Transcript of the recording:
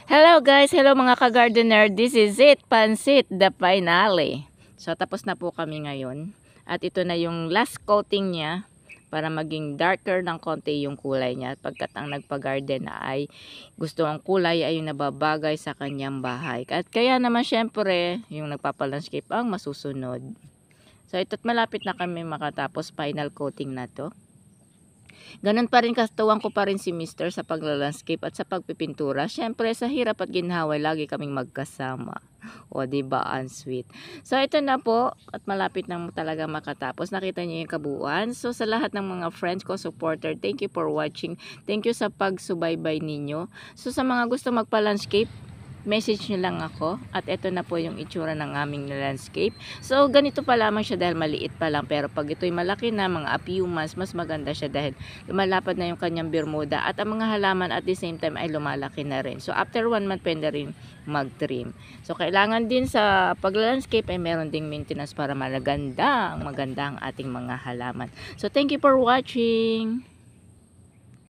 Hello guys, hello mga ka-gardener. This is it, Pansit, the finale. So tapos na po kami ngayon. At ito na yung last coating niya para maging darker ng konti yung kulay niya. Pagkat ang nagpa-garden ay gusto ang kulay ay yung nababagay sa kanyang bahay. At kaya naman syempre, yung nagpapalandscape ang masusunod. So ito't malapit na kami makatapos final coating na to. Ganun pa rin, katuwang ko pa rin si Mister sa paglalandscape at sa pagpipintura. Syempre sa hirap at ginhawa lagi kaming magkasama. O diba, ang sweet. So ito na po at malapit na talaga makatapos. Nakita niyo yung kabuuan. So sa lahat ng mga friends ko, supporter, thank you for watching. Thank you sa pagsubaybay ninyo. So sa mga gusto magpa-landscape, message nyo lang ako. At ito na po yung itsura ng aming landscape. So ganito pa lamang siya dahil maliit pa lang, pero pag ito'y malaki na, mga a few months, mas maganda siya dahil lumalapad na yung kanyang bermuda at ang mga halaman at the same time ay lumalaki na rin. So after 1 month pwede rin mag-trim. So kailangan din sa pag-landscape ay meron ding maintenance para maganda ang ating mga halaman. So thank you for watching.